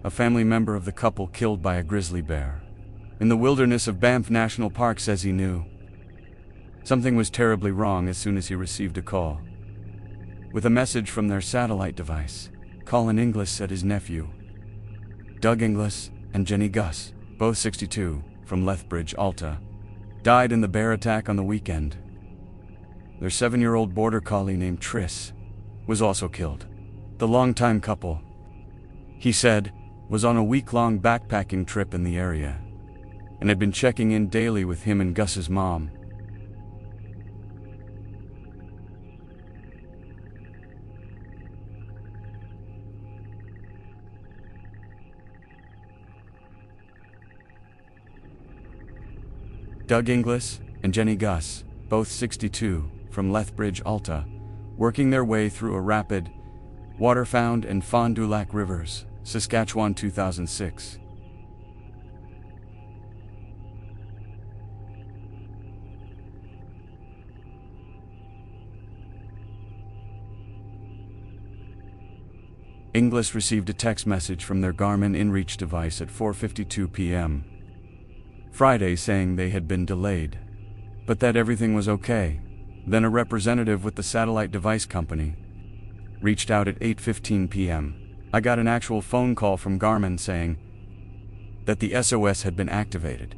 A family member of the couple killed by a grizzly bear in the wilderness of Banff National Park says he knew something was terribly wrong as soon as he received a call with a message from their satellite device. Colin Inglis said his nephew, Doug Inglis, and Jenny Gusse, both 62, from Lethbridge, Alta, died in the bear attack on the weekend. Their 7-year-old border collie named Triss was also killed. The longtime couple, he said, was on a week-long backpacking trip in the area and had been checking in daily with him and Gus's mom. Doug Inglis and Jenny Gusse, both 62, from Lethbridge, Alta, working their way through a rapid, water-found and Fond du Lac rivers, Saskatchewan, 2006. Inglis received a text message from their Garmin InReach device at 4:52 p.m. Friday saying they had been delayed, but that everything was okay. Then a representative with the satellite device company reached out at 8:15 p.m. I got an actual phone call from Garmin saying that the SOS had been activated,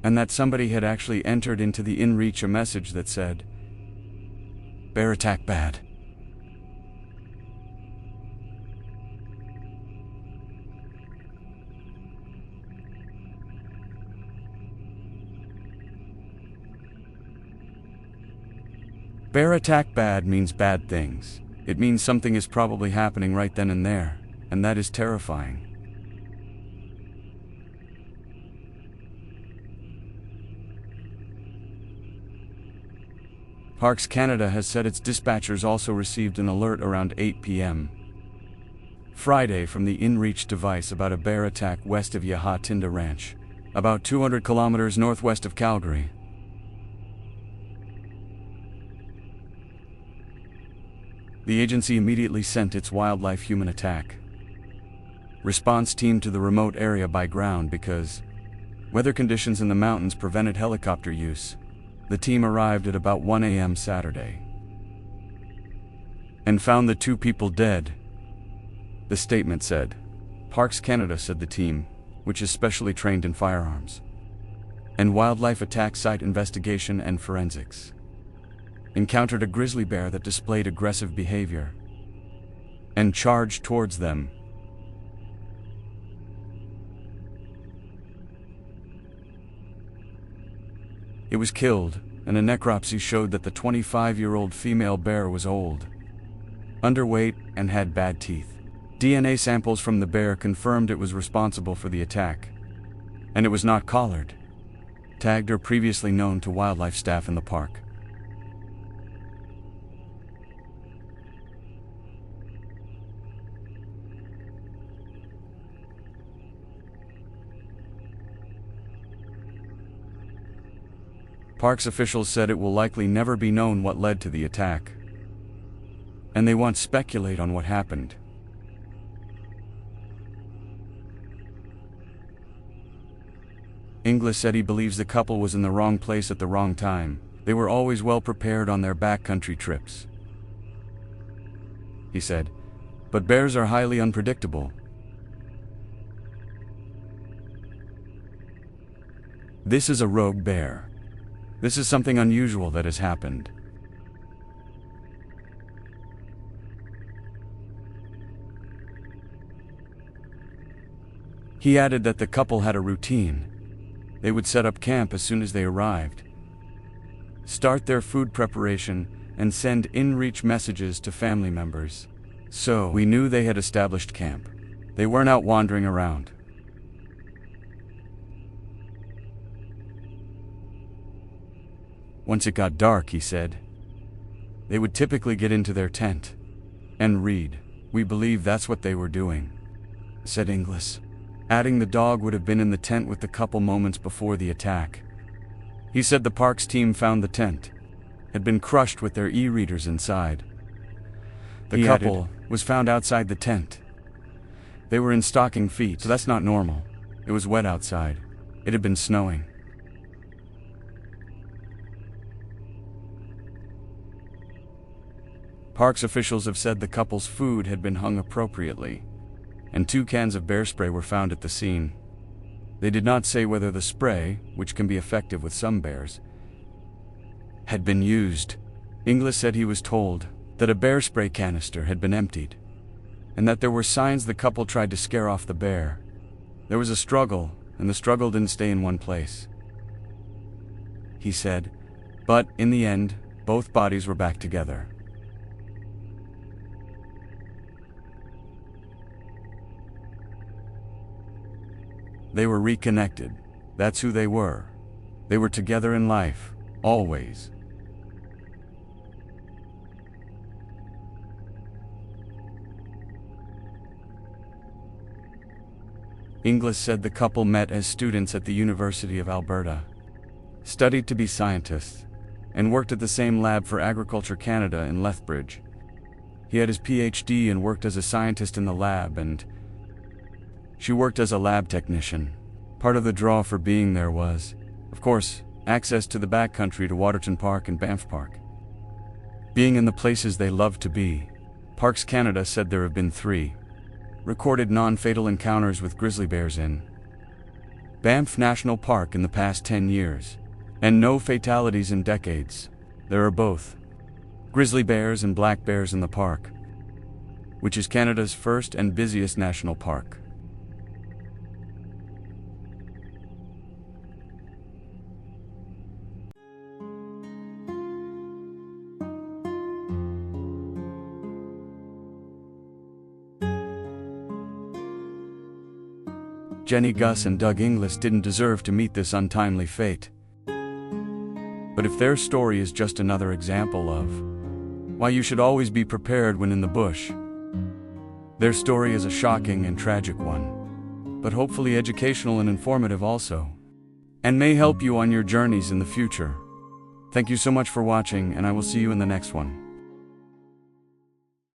and that somebody had actually entered into the InReach a message that said, "Bear attack bad." Bear attack bad means bad things. It means something is probably happening right then and there, and that is terrifying. Parks Canada has said its dispatchers also received an alert around 8 p.m. Friday from the InReach device about a bear attack west of Yahatinda Ranch, about 200 kilometers northwest of Calgary. The agency immediately sent its wildlife human attack response team to the remote area by ground because weather conditions in the mountains prevented helicopter use. The team arrived at about 1 a.m. Saturday and found the 2 people dead, the statement said. Parks Canada said the team, which is specially trained in firearms and wildlife attack site investigation and forensics, encountered a grizzly bear that displayed aggressive behavior and charged towards them. It was killed, and a necropsy showed that the 25-year-old female bear was old, underweight, and had bad teeth. DNA samples from the bear confirmed it was responsible for the attack, and it was not collared, tagged, or previously known to wildlife staff in the park. Parks officials said it will likely never be known what led to the attack, and they won't speculate on what happened. Inglis said he believes the couple was in the wrong place at the wrong time. They were always well prepared on their backcountry trips, he said, but bears are highly unpredictable. This is a rogue bear. This is something unusual that has happened. He added that the couple had a routine. They would set up camp as soon as they arrived, start their food preparation, and send InReach messages to family members. So we knew they had established camp. They weren't out wandering around. Once it got dark, he said, They would typically get into their tent and read. We believe that's what they were doing, said Inglis, adding the dog would have been in the tent with the couple moments before the attack. He said the park's team found the tent had been crushed with their e-readers inside. The couple was found outside the tent. They were in stocking feet, so that's not normal. It was wet outside. It had been snowing. Parks officials have said the couple's food had been hung appropriately, and 2 cans of bear spray were found at the scene. They did not say whether the spray, which can be effective with some bears, had been used. Inglis said he was told that a bear spray canister had been emptied, and that there were signs the couple tried to scare off the bear. There was a struggle, and the struggle didn't stay in one place, he said, but in the end, both bodies were back together. They were reconnected. That's who they were. They were together in life, always. Inglis said the couple met as students at the University of Alberta, studied to be scientists, and worked at the same lab for Agriculture Canada in Lethbridge. He had his PhD and worked as a scientist in the lab, and she worked as a lab technician. Part of the draw for being there was, of course, access to the backcountry to Waterton Park and Banff Park. Being in the places they loved to be. Parks Canada said there have been 3 recorded non-fatal encounters with grizzly bears in Banff National Park in the past 10 years, and no fatalities in decades. There are both grizzly bears and black bears in the park, which is Canada's first and busiest national park. Jenny Gusse and Doug Inglis didn't deserve to meet this untimely fate. But if their story is just another example of why you should always be prepared when in the bush, their story is a shocking and tragic one, but hopefully educational and informative also, and may help you on your journeys in the future. Thank you so much for watching, and I will see you in the next one.